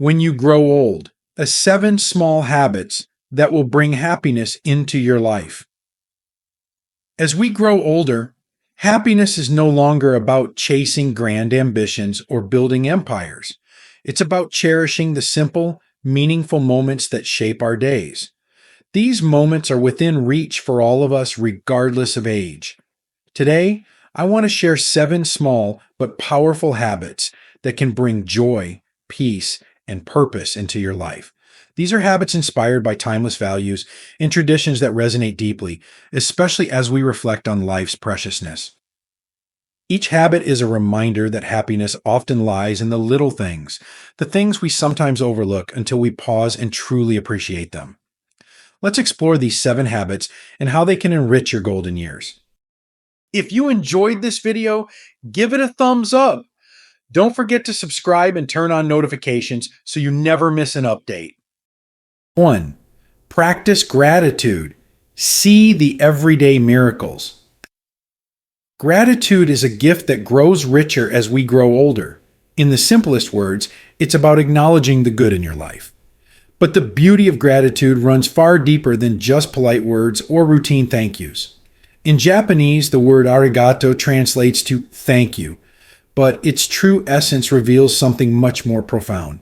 When you grow old, the 7 small habits that will bring happiness into your life. As we grow older, happiness is no longer about chasing grand ambitions or building empires. It's about cherishing the simple, meaningful moments that shape our days. These moments are within reach for all of us, regardless of age. Today, I want to share 7 small but powerful habits that can bring joy, peace, and purpose into your life. These are habits inspired by timeless values and traditions that resonate deeply, especially as we reflect on life's preciousness. Each habit is a reminder that happiness often lies in the little things, the things we sometimes overlook until we pause and truly appreciate them. Let's explore these 7 habits and how they can enrich your golden years. If you enjoyed this video, give it a thumbs up. Don't forget to subscribe and turn on notifications so you never miss an update. 1. Practice gratitude. See the everyday miracles. Gratitude is a gift that grows richer as we grow older. In the simplest words, it's about acknowledging the good in your life. But the beauty of gratitude runs far deeper than just polite words or routine thank yous. In Japanese, the word arigato translates to thank you, but its true essence reveals something much more profound.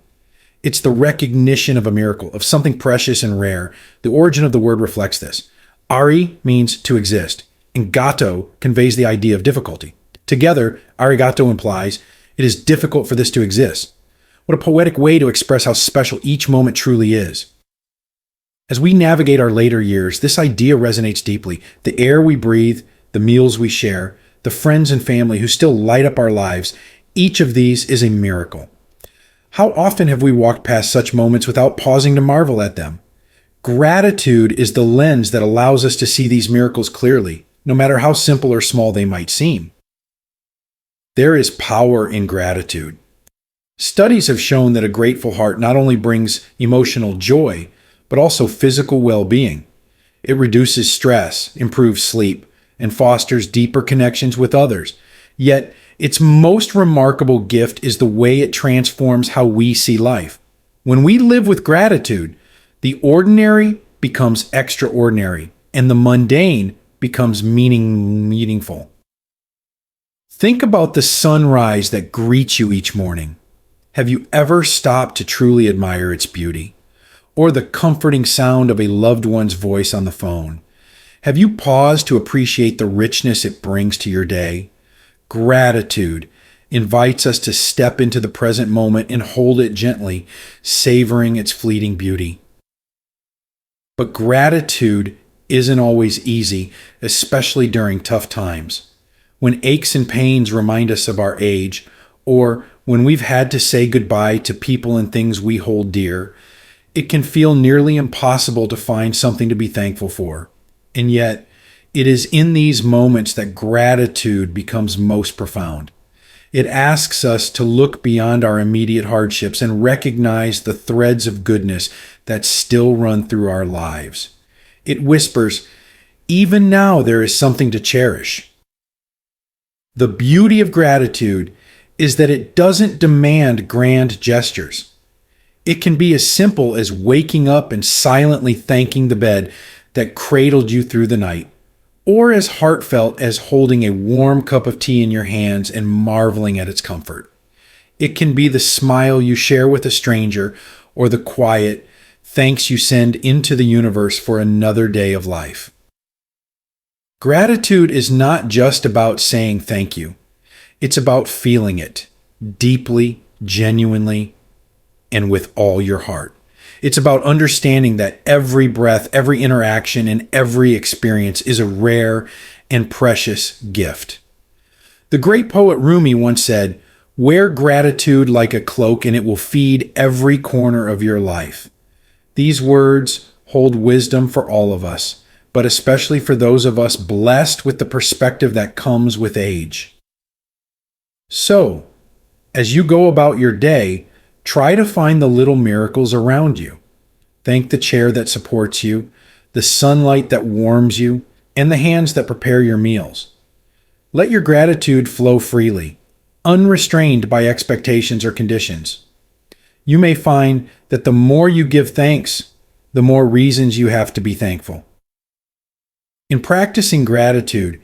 It's the recognition of a miracle, of something precious and rare. The origin of the word reflects this. Ari means to exist, and gato conveys the idea of difficulty. Together, arigato implies it is difficult for this to exist. What a poetic way to express how special each moment truly is. As we navigate our later years, this idea resonates deeply. The air we breathe, the meals we share, the friends and family who still light up our lives, each of these is a miracle. How often have we walked past such moments without pausing to marvel at them? Gratitude is the lens that allows us to see these miracles clearly, no matter how simple or small they might seem. There is power in gratitude. Studies have shown that a grateful heart not only brings emotional joy, but also physical well-being. It reduces stress, improves sleep, and fosters deeper connections with others. Yet, its most remarkable gift is the way it transforms how we see life. When we live with gratitude, the ordinary becomes extraordinary, and the mundane becomes meaningful. Think about the sunrise that greets you each morning. Have you ever stopped to truly admire its beauty? Or the comforting sound of a loved one's voice on the phone? Have you paused to appreciate the richness it brings to your day? Gratitude invites us to step into the present moment and hold it gently, savoring its fleeting beauty. But gratitude isn't always easy, especially during tough times. When aches and pains remind us of our age, or when we've had to say goodbye to people and things we hold dear, it can feel nearly impossible to find something to be thankful for. And yet, it is in these moments that gratitude becomes most profound. It asks us to look beyond our immediate hardships and recognize the threads of goodness that still run through our lives. It whispers, even now there is something to cherish. The beauty of gratitude is that it doesn't demand grand gestures. It can be as simple as waking up and silently thanking the bed that cradled you through the night, or as heartfelt as holding a warm cup of tea in your hands and marveling at its comfort. It can be the smile you share with a stranger, or the quiet thanks you send into the universe for another day of life. Gratitude is not just about saying thank you. It's about feeling it deeply, genuinely, and with all your heart. It's about understanding that every breath, every interaction, and every experience is a rare and precious gift. The great poet Rumi once said, "Wear gratitude like a cloak and it will feed every corner of your life." These words hold wisdom for all of us, but especially for those of us blessed with the perspective that comes with age. So, as you go about your day, try to find the little miracles around you. Thank the chair that supports you, the sunlight that warms you, and the hands that prepare your meals. Let your gratitude flow freely, unrestrained by expectations or conditions. you may find that the more you give thanks, the more reasons you have to be thankful. In practicing gratitude,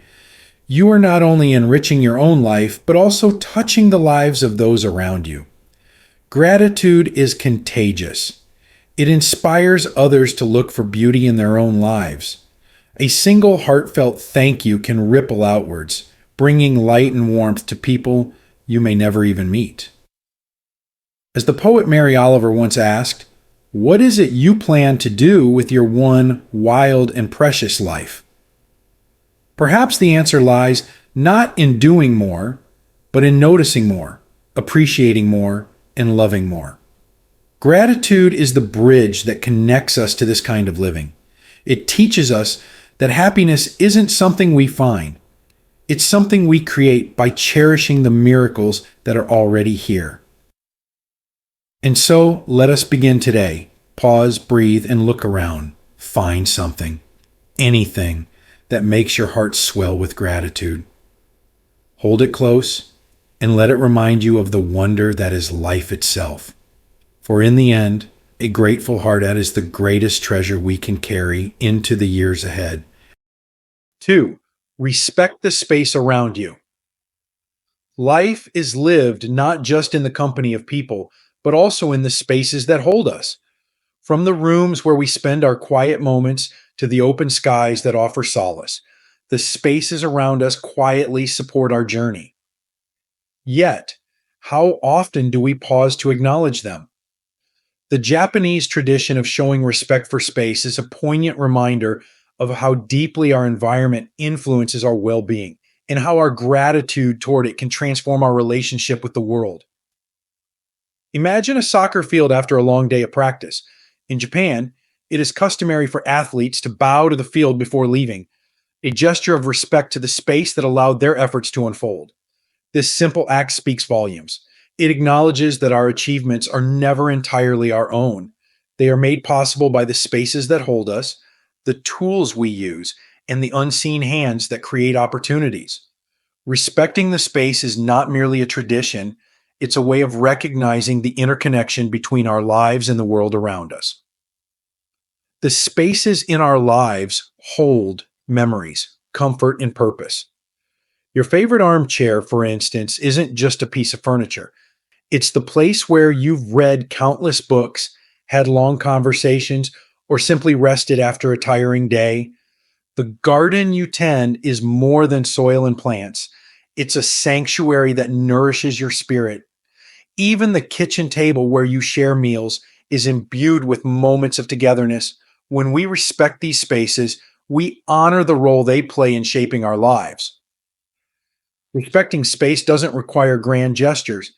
you are not only enriching your own life, but also touching the lives of those around you. Gratitude is contagious. It inspires others to look for beauty in their own lives. A single heartfelt thank you can ripple outwards, bringing light and warmth to people you may never even meet. As the poet Mary Oliver once asked, "What is it you plan to do with your one wild and precious life?" Perhaps the answer lies not in doing more, but in noticing more, appreciating more, and loving more. Gratitude is the bridge that connects us to this kind of living. It teaches us that happiness isn't something we find. It's something we create by cherishing the miracles that are already here. And so, let us begin today. Pause, breathe, and look around. Find something, anything, that makes your heart swell with gratitude. Hold it close and let it remind you of the wonder that is life itself. For in the end, a grateful heart is the greatest treasure we can carry into the years ahead. 2. Respect the space around you. Life is lived not just in the company of people, but also in the spaces that hold us. From the rooms where we spend our quiet moments to the open skies that offer solace, the spaces around us quietly support our journey. Yet, how often do we pause to acknowledge them? The Japanese tradition of showing respect for space is a poignant reminder of how deeply our environment influences our well-being and how our gratitude toward it can transform our relationship with the world. Imagine a soccer field after a long day of practice. In Japan, it is customary for athletes to bow to the field before leaving, a gesture of respect to the space that allowed their efforts to unfold. This simple act speaks volumes. It acknowledges that our achievements are never entirely our own. They are made possible by the spaces that hold us, the tools we use, and the unseen hands that create opportunities. Respecting the space is not merely a tradition, it's a way of recognizing the interconnection between our lives and the world around us. The spaces in our lives hold memories, comfort, and purpose. Your favorite armchair, for instance, isn't just a piece of furniture. It's the place where you've read countless books, had long conversations, or simply rested after a tiring day. The garden you tend is more than soil and plants. It's a sanctuary that nourishes your spirit. Even the kitchen table where you share meals is imbued with moments of togetherness. When we respect these spaces, we honor the role they play in shaping our lives. Respecting space doesn't require grand gestures.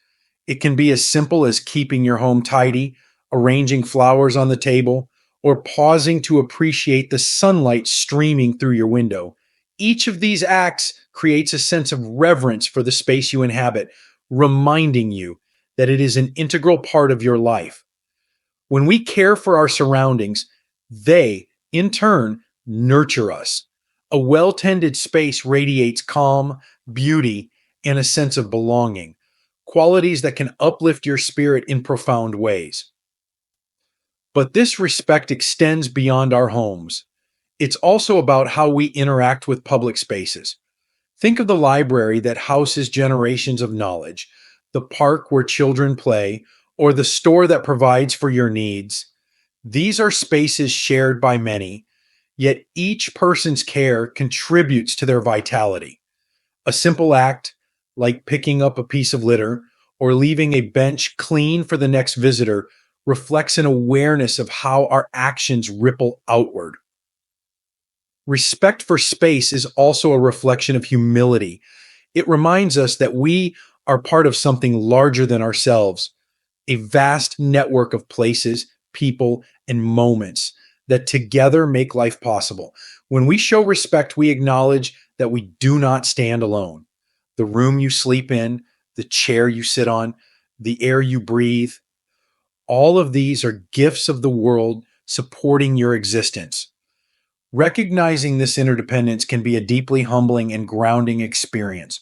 It can be as simple as keeping your home tidy, arranging flowers on the table, or pausing to appreciate the sunlight streaming through your window. Each of these acts creates a sense of reverence for the space you inhabit, reminding you that it is an integral part of your life. When we care for our surroundings, they, in turn, nurture us. A well tended space radiates calm, beauty, and a sense of belonging, qualities that can uplift your spirit in profound ways. But this respect extends beyond our homes. It's also about how we interact with public spaces. Think of the library that houses generations of knowledge, the park where children play, or the store that provides for your needs. These are spaces shared by many, yet each person's care contributes to their vitality. A simple act, like picking up a piece of litter or leaving a bench clean for the next visitor, reflects an awareness of how our actions ripple outward. Respect for space is also a reflection of humility. It reminds us that we are part of something larger than ourselves, a vast network of places, people, and moments that together make life possible. When we show respect, we acknowledge that we do not stand alone. The room you sleep in, the chair you sit on, the air you breathe, all of these are gifts of the world supporting your existence. Recognizing this interdependence can be a deeply humbling and grounding experience.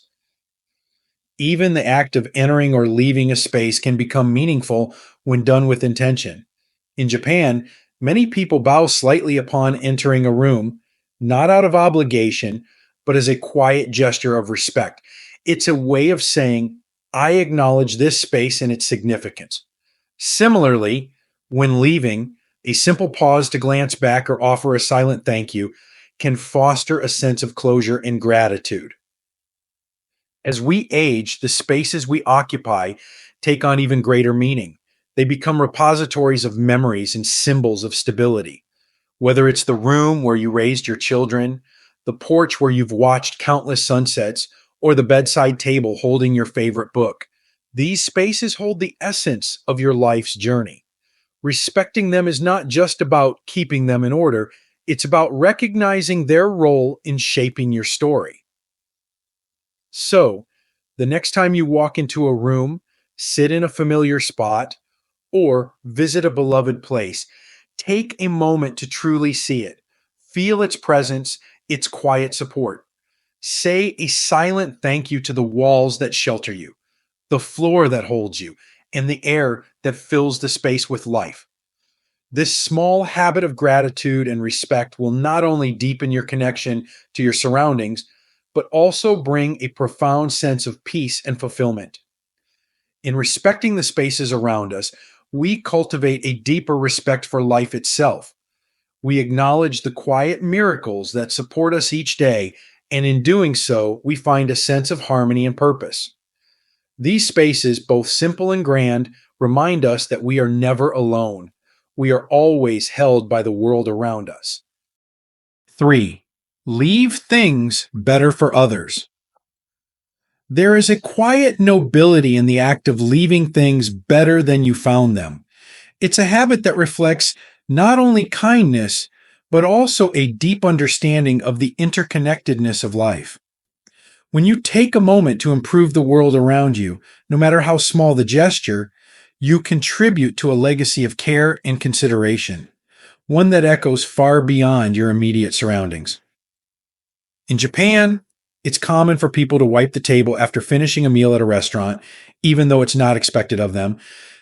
Even the act of entering or leaving a space can become meaningful when done with intention. In Japan, many people bow slightly upon entering a room, not out of obligation, but as a quiet gesture of respect. It's a way of saying, I acknowledge this space and its significance. Similarly, when leaving, a simple pause to glance back or offer a silent thank you can foster a sense of closure and gratitude. As we age, the spaces we occupy take on even greater meaning. They become repositories of memories and symbols of stability. Whether it's the room where you raised your children, the porch where you've watched countless sunsets, or the bedside table holding your favorite book, these spaces hold the essence of your life's journey. Respecting them is not just about keeping them in order, it's about recognizing their role in shaping your story. So, the next time you walk into a room, sit in a familiar spot, or visit a beloved place, take a moment to truly see it. Feel its presence, its quiet support. Say a silent thank you to the walls that shelter you, the floor that holds you, and the air that fills the space with life. This small habit of gratitude and respect will not only deepen your connection to your surroundings, but also bring a profound sense of peace and fulfillment. In respecting the spaces around us, we cultivate a deeper respect for life itself. We acknowledge the quiet miracles that support us each day, and in doing so, we find a sense of harmony and purpose. These spaces, both simple and grand, remind us that we are never alone. We are always held by the world around us. 3. Leave things better for others. There is a quiet nobility in the act of leaving things better than you found them. It's a habit that reflects not only kindness, but also a deep understanding of the interconnectedness of life. When you take a moment to improve the world around you, no matter how small the gesture, you contribute to a legacy of care and consideration, one that echoes far beyond your immediate surroundings. In Japan, it's common for people to wipe the table after finishing a meal at a restaurant, even though it's not expected of them.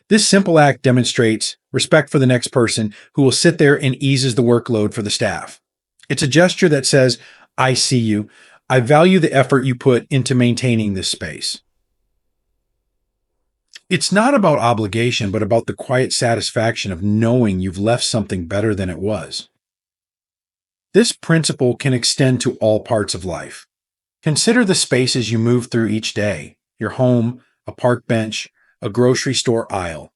This simple act demonstrates respect for the next person who will sit there and eases the workload for the staff. It's a gesture that says, I see you. I value the effort you put into maintaining this space. It's not about obligation, but about the quiet satisfaction of knowing you've left something better than it was. This principle can extend to all parts of life. Consider the spaces you move through each day: your home, a park bench, a grocery store aisle.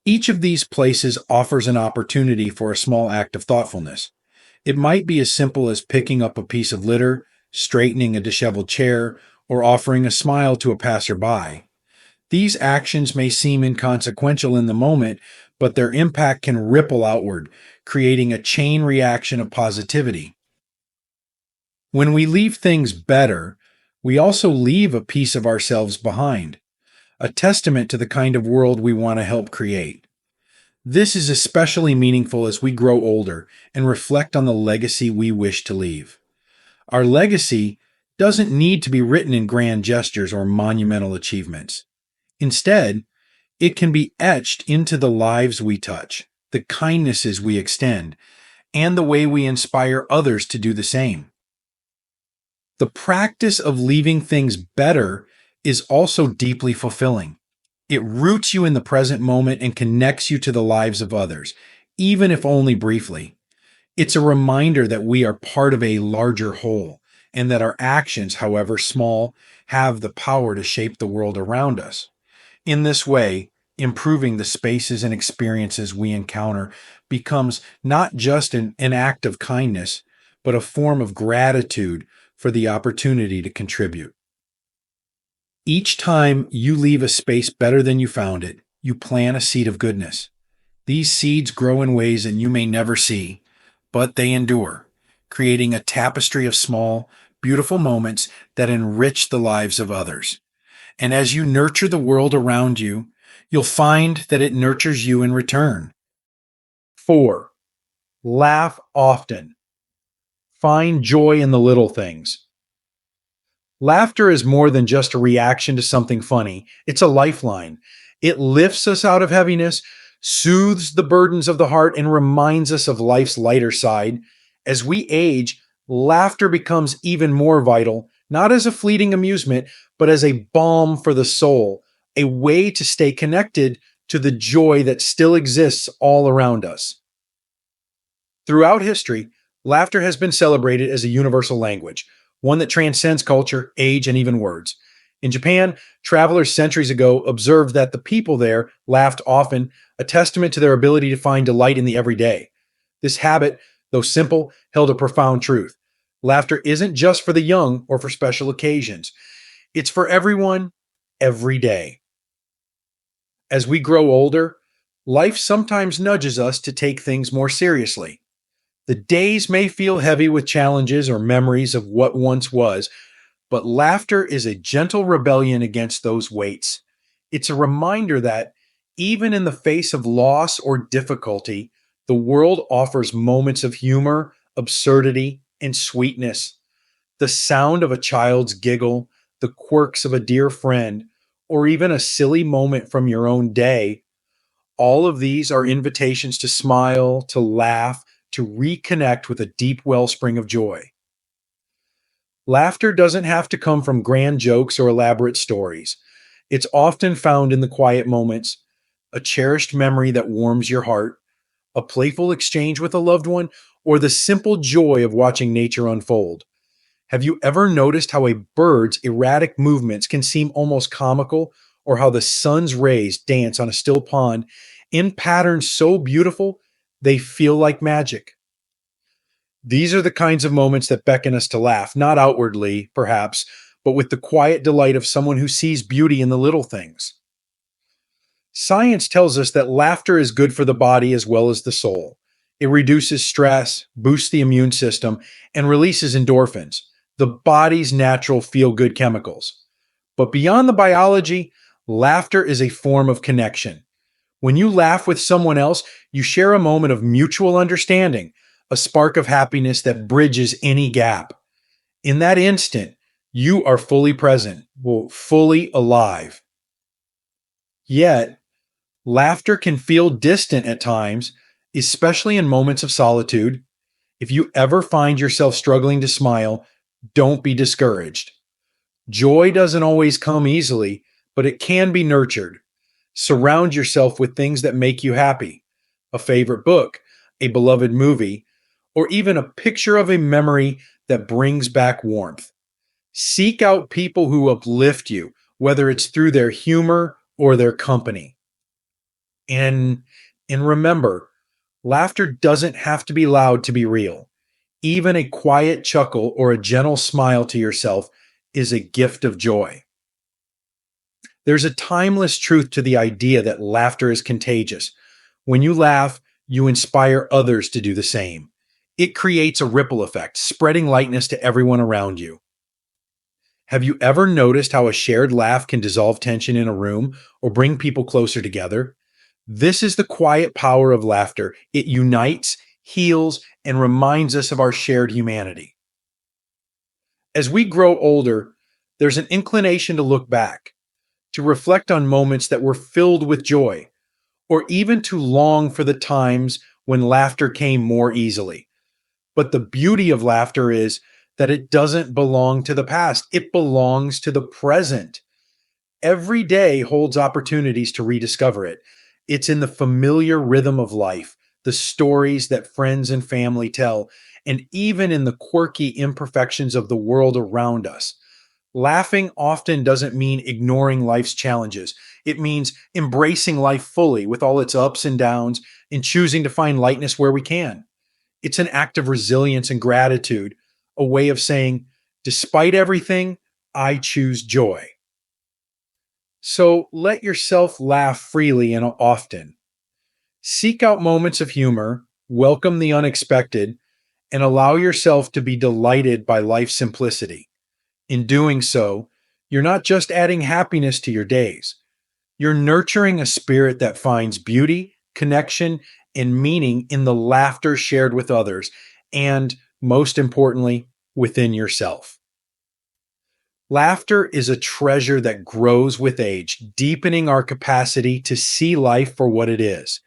Each of these places offers an opportunity for a small act of thoughtfulness. It might be as simple as picking up a piece of litter, straightening a disheveled chair, or offering a smile to a passerby. These actions may seem inconsequential in the moment, but their impact can ripple outward, creating a chain reaction of positivity. When we leave things better, we also leave a piece of ourselves behind, a testament to the kind of world we want to help create. This is especially meaningful as we grow older and reflect on the legacy we wish to leave. Our legacy doesn't need to be written in grand gestures or monumental achievements. Instead, it can be etched into the lives we touch, the kindnesses we extend, and the way we inspire others to do the same. The practice of leaving things better is also deeply fulfilling. It roots you in the present moment and connects you to the lives of others, even if only briefly. It's a reminder that we are part of a larger whole, and that our actions, however small, have the power to shape the world around us. In this way, improving the spaces and experiences we encounter becomes not just an act of kindness, but a form of gratitude for the opportunity to contribute. Each time you leave a space better than you found it, you plant a seed of goodness. These seeds grow in ways that you may never see, but they endure, creating a tapestry of small, beautiful moments that enrich the lives of others. And as you nurture the world around you, you'll find that it nurtures you in return. 4. Laugh often. Find joy in the little things. Laughter is more than just a reaction to something funny, it's a lifeline. It lifts us out of heaviness, soothes the burdens of the heart, and reminds us of life's lighter side. As we age, laughter becomes even more vital, not as a fleeting amusement, but as a balm for the soul, a way to stay connected to the joy that still exists all around us. Throughout history, laughter has been celebrated as a universal language, one that transcends culture, age, and even words. In Japan, travelers centuries ago observed that the people there laughed often, a testament to their ability to find delight in the everyday. This habit, though simple, held a profound truth. Laughter isn't just for the young or for special occasions, it's for everyone, every day. As we grow older, life sometimes nudges us to take things more seriously. The days may feel heavy with challenges or memories of what once was, but laughter is a gentle rebellion against those weights. It's a reminder that even in the face of loss or difficulty, the world offers moments of humor, absurdity, and sweetness. The sound of a child's giggle, the quirks of a dear friend, or even a silly moment from your own day, all of these are invitations to smile, to laugh, to reconnect with a deep wellspring of joy. Laughter doesn't have to come from grand jokes or elaborate stories. It's often found in the quiet moments, a cherished memory that warms your heart, a playful exchange with a loved one, or the simple joy of watching nature unfold. Have you ever noticed how a bird's erratic movements can seem almost comical, or how the sun's rays dance on a still pond in patterns so beautiful they feel like magic? These are the kinds of moments that beckon us to laugh, not outwardly, perhaps, but with the quiet delight of someone who sees beauty in the little things. Science tells us that laughter is good for the body as well as the soul. It reduces stress, boosts the immune system, and releases endorphins, the body's natural feel good chemicals. But beyond the biology, laughter is a form of connection. When you laugh with someone else, you share a moment of mutual understanding, a spark of happiness that bridges any gap. In that instant, you are fully present, well, fully alive. Yet, laughter can feel distant at times, especially in moments of solitude. If you ever find yourself struggling to smile, don't be discouraged. Joy doesn't always come easily, but it can be nurtured. Surround yourself with things that make you happy: a favorite book, a beloved movie, or even a picture of a memory that brings back warmth. Seek out people who uplift you, whether it's through their humor or their company. And, and remember, laughter doesn't have to be loud to be real. Even a quiet chuckle or a gentle smile to yourself is a gift of joy. There's a timeless truth to the idea that laughter is contagious. When you laugh, you inspire others to do the same. It creates a ripple effect, spreading lightness to everyone around you. Have you ever noticed how a shared laugh can dissolve tension in a room or bring people closer together? This is the quiet power of laughter. It unites, heals, and reminds us of our shared humanity. As we grow older, there's an inclination to look back, to reflect on moments that were filled with joy, or even to long for the times when laughter came more easily. But the beauty of laughter is that it doesn't belong to the past, it belongs to the present. Every day holds opportunities to rediscover it. It's in the familiar rhythm of life, the stories that friends and family tell, and even in the quirky imperfections of the world around us. Laughing often doesn't mean ignoring life's challenges. It means embracing life fully with all its ups and downs and choosing to find lightness where we can. It's an act of resilience and gratitude, a way of saying, despite everything, I choose joy. So let yourself laugh freely and often. Seek out moments of humor, welcome the unexpected, and allow yourself to be delighted by life's simplicity. In doing so, you're not just adding happiness to your days, you're nurturing a spirit that finds beauty, connection, and meaning in the laughter shared with others, and most importantly, within yourself. Laughter is a treasure that grows with age, deepening our capacity to see life for what it is: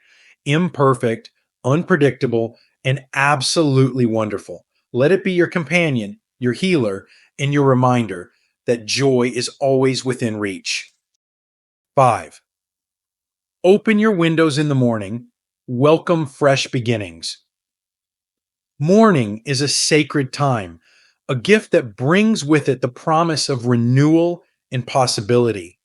imperfect, unpredictable, and absolutely wonderful. Let it be your companion, your healer, and your reminder that joy is always within reach. 5. Open your windows in the morning. Welcome fresh beginnings. Morning is a sacred time, a gift that brings with it the promise of renewal and possibility.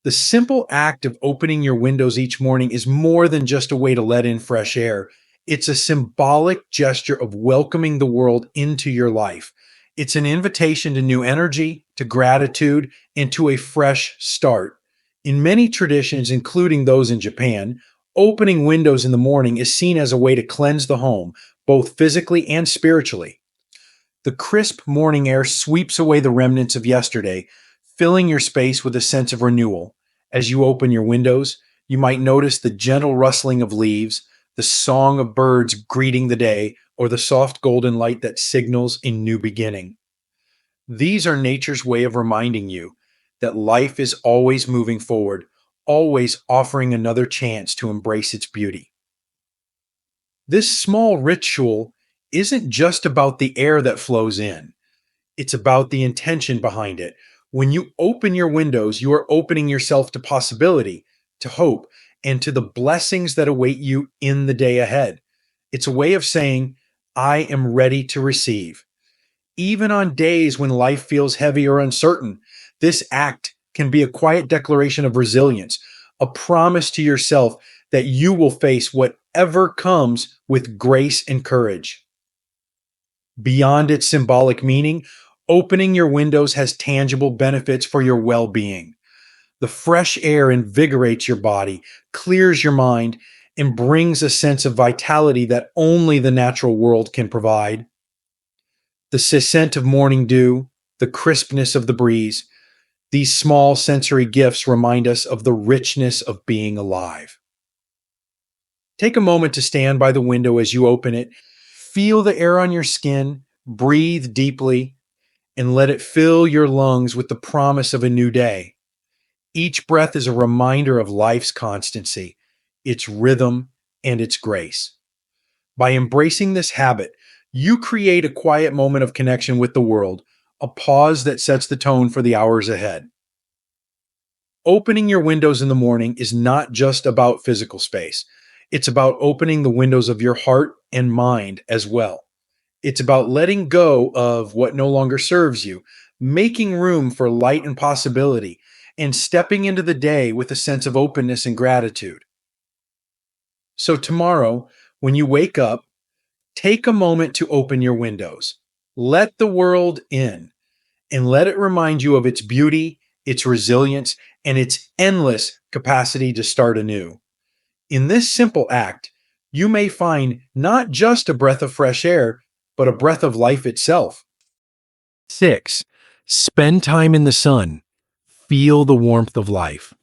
The simple act of opening your windows each morning is more than just a way to let in fresh air. It's a symbolic gesture of welcoming the world into your life. It's an invitation to new energy, to gratitude, and to a fresh start. In many traditions, including those in Japan, opening windows in the morning is seen as a way to cleanse the home, both physically and spiritually. The crisp morning air sweeps away the remnants of yesterday, filling your space with a sense of renewal. As you open your windows, you might notice the gentle rustling of leaves, the song of birds greeting the day, or the soft golden light that signals a new beginning. These are nature's way of reminding you that life is always moving forward, always offering another chance to embrace its beauty. This small ritual isn't just about the air that flows in. It's about the intention behind it. When you open your windows, you are opening yourself to possibility, to hope, and to the blessings that await you in the day ahead. It's a way of saying, I am ready to receive. Even on days when life feels heavy or uncertain, this act can be a quiet declaration of resilience, a promise to yourself that you will face whatever comes with grace and courage. Beyond its symbolic meaning, opening your windows has tangible benefits for your well being. The fresh air invigorates your body, clears your mind, and brings a sense of vitality that only the natural world can provide. The scent of morning dew, the crispness of the breeze, these small sensory gifts remind us of the richness of being alive. Take a moment to stand by the window as you open it. Feel the air on your skin, breathe deeply, and let it fill your lungs with the promise of a new day. Each breath is a reminder of life's constancy, its rhythm, and its grace. By embracing this habit, you create a quiet moment of connection with the world, a pause that sets the tone for the hours ahead. Opening your windows in the morning is not just about physical space. It's about opening the windows of your heart and mind as well. It's about letting go of what no longer serves you, making room for light and possibility, and stepping into the day with a sense of openness and gratitude. So tomorrow, when you wake up, take a moment to open your windows. Let the world in and let it remind you of its beauty, its resilience, and its endless capacity to start anew. In this simple act, you may find not just a breath of fresh air, but a breath of life itself. 6. Spend time in the sun. Feel the warmth of life.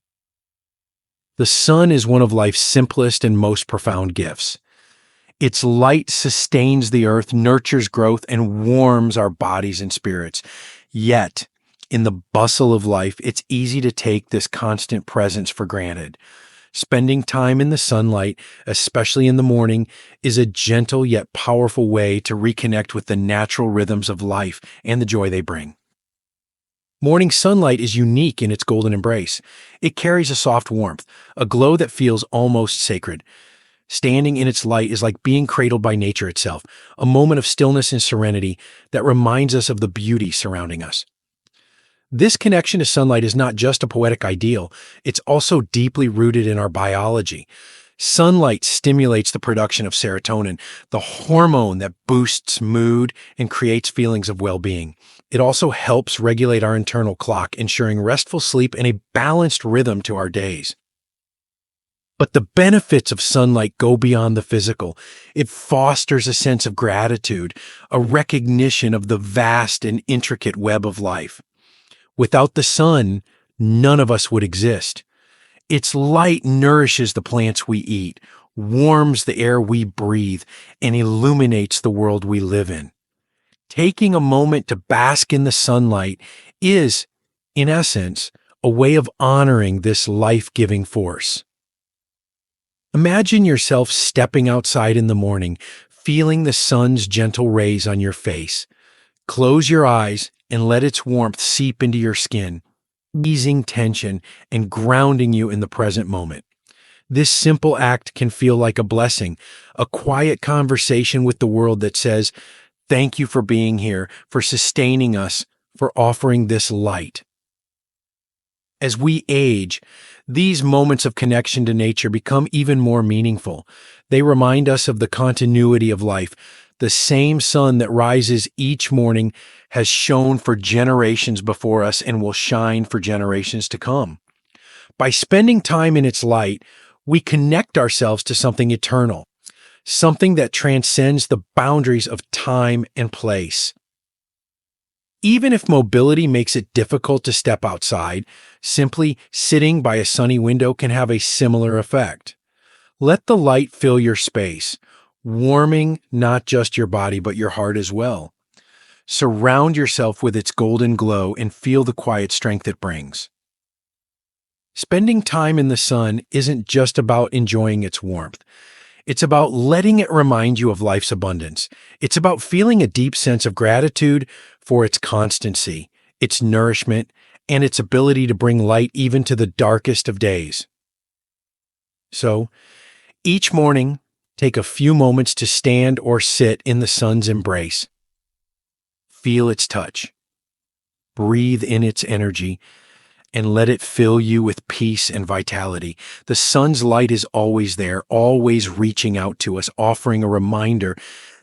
The sun is one of life's simplest and most profound gifts. Its light sustains the earth, nurtures growth, and warms our bodies and spirits. Yet, in the bustle of life, it's easy to take this constant presence for granted. Spending time in the sunlight, especially in the morning, is a gentle yet powerful way to reconnect with the natural rhythms of life and the joy they bring. Morning sunlight is unique in its golden embrace. It carries a soft warmth, a glow that feels almost sacred. Standing in its light is like being cradled by nature itself, a moment of stillness and serenity that reminds us of the beauty surrounding us. This connection to sunlight is not just a poetic ideal, it's also deeply rooted in our biology. Sunlight stimulates the production of serotonin, the hormone that boosts mood and creates feelings of well-being. It also helps regulate our internal clock, ensuring restful sleep and a balanced rhythm to our days. But the benefits of sunlight go beyond the physical. It fosters a sense of gratitude, a recognition of the vast and intricate web of life. Without the sun, none of us would exist. Its light nourishes the plants we eat, warms the air we breathe, and illuminates the world we live in. Taking a moment to bask in the sunlight is, in essence, a way of honoring this life-giving force. Imagine yourself stepping outside in the morning, feeling the sun's gentle rays on your face. Close your eyes and let its warmth seep into your skin, easing tension and grounding you in the present moment. This simple act can feel like a blessing, a quiet conversation with the world that says, "Thank you for being here, for sustaining us, for offering this light." As we age, these moments of connection to nature become even more meaningful. They remind us of the continuity of life. The same sun that rises each morning has shone for generations before us and will shine for generations to come. By spending time in its light, we connect ourselves to something eternal, something that transcends the boundaries of time and place. Even if mobility makes it difficult to step outside, simply sitting by a sunny window can have a similar effect. Let the light fill your space, warming not just your body but your heart as well. Surround yourself with its golden glow and feel the quiet strength it brings. Spending time in the sun isn't just about enjoying its warmth. It's about letting it remind you of life's abundance. It's about feeling a deep sense of gratitude for its constancy, its nourishment, and its ability to bring light even to the darkest of days. So, each morning, take a few moments to stand or sit in the sun's embrace. Feel its touch. Breathe in its energy and let it fill you with peace and vitality. The sun's light is always there, always reaching out to us, offering a reminder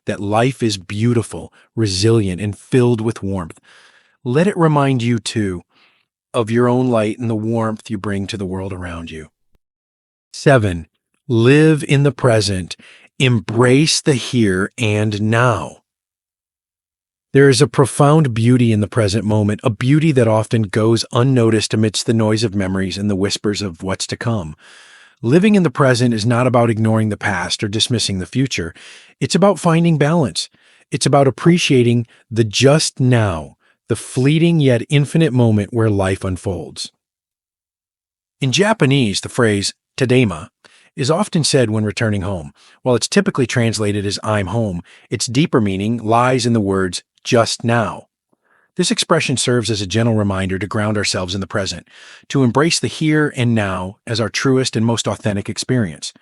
that life is beautiful, resilient, and filled with warmth. Let it remind you, too, of your own light and the warmth you bring to the world around you. 7. Live in the present. Embrace the here and now. There is a profound beauty in the present moment, a beauty that often goes unnoticed amidst the noise of memories and the whispers of what's to come. Living in the present is not about ignoring the past or dismissing the future. It's about finding balance. It's about appreciating the just now, the fleeting yet infinite moment where life unfolds. In Japanese, the phrase "tadaima" is often said when returning home. While it's typically translated as "I'm home," its deeper meaning lies in the words "just now." This expression serves as a gentle reminder to ground ourselves in the present, to embrace the here and now as our truest and most authentic experience.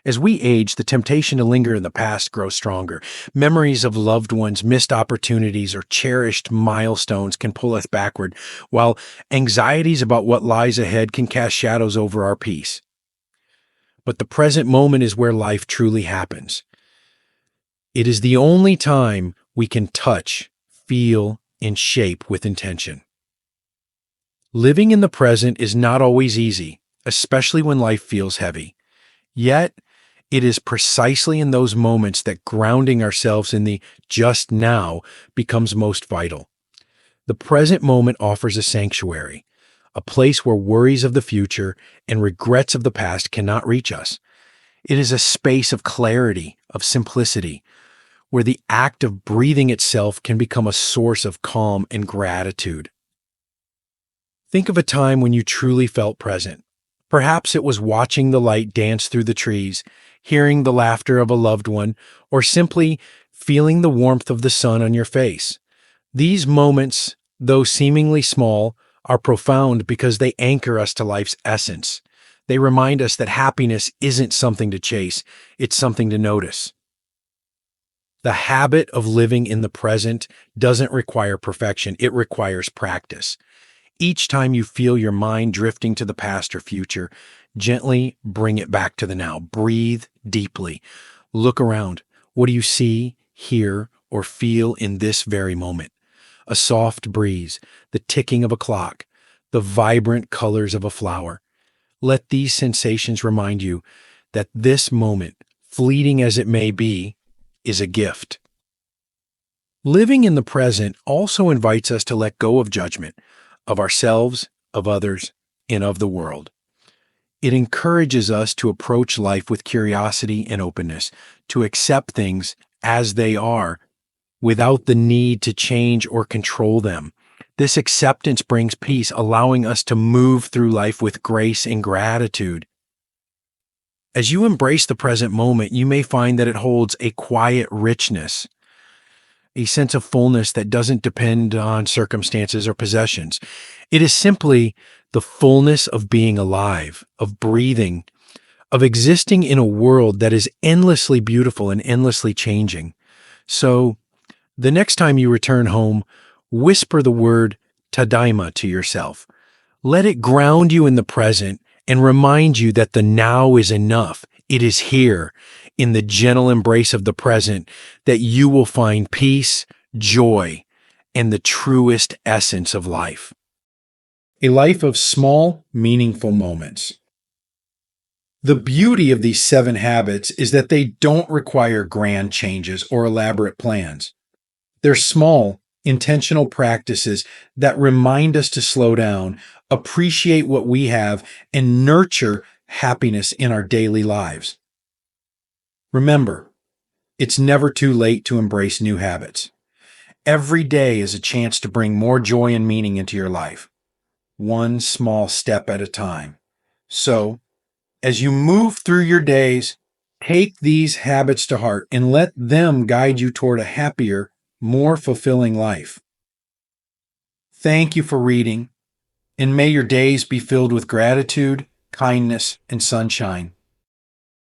As we age, the temptation to linger in the past grows stronger. Memories of loved ones, missed opportunities, or cherished milestones can pull us backward, while anxieties about what lies ahead can cast shadows over our peace. But the present moment is where life truly happens. It is the only time we can touch, feel, and shape with intention. Living in the present is not always easy, especially when life feels heavy. Yet, it is precisely in those moments that grounding ourselves in the just now becomes most vital. The present moment offers a sanctuary, a place where worries of the future and regrets of the past cannot reach us. It is a space of clarity, of simplicity, where the act of breathing itself can become a source of calm and gratitude. Think of a time when you truly felt present. Perhaps it was watching the light dance through the trees, hearing the laughter of a loved one, or simply feeling the warmth of the sun on your face. These moments, though seemingly small, are profound because they anchor us to life's essence. They remind us that happiness isn't something to chase, it's something to notice. The habit of living in the present doesn't require perfection, it requires practice. Each time you feel your mind drifting to the past or future, gently bring it back to the now. Breathe deeply. Look around. What do you see, hear, or feel in this very moment? A soft breeze, the ticking of a clock, the vibrant colors of a flower. Let these sensations remind you that this moment, fleeting as it may be, is a gift. Living in the present also invites us to let go of judgment, of ourselves, of others, and of the world. It encourages us to approach life with curiosity and openness, to accept things as they are without the need to change or control them. This acceptance brings peace, allowing us to move through life with grace and gratitude. As you embrace the present moment, you may find that it holds a quiet richness, a sense of fullness that doesn't depend on circumstances or possessions. It is simply the fullness of being alive, of breathing, of existing in a world that is endlessly beautiful and endlessly changing. So, the next time you return home, whisper the word tadaima to yourself. Let it ground you in the present and remind you that the now is enough. It is here, in the gentle embrace of the present, that you will find peace, joy, and the truest essence of life. A life of small, meaningful moments. The beauty of these 7 habits is that they don't require grand changes or elaborate plans. They're small, intentional practices that remind us to slow down, appreciate what we have, and nurture happiness in our daily lives. Remember, it's never too late to embrace new habits. Every day is a chance to bring more joy and meaning into your life, one small step at a time. So, as you move through your days, take these habits to heart and let them guide you toward a happier, more fulfilling life. Thank you for reading, and may your days be filled with gratitude, kindness, and sunshine.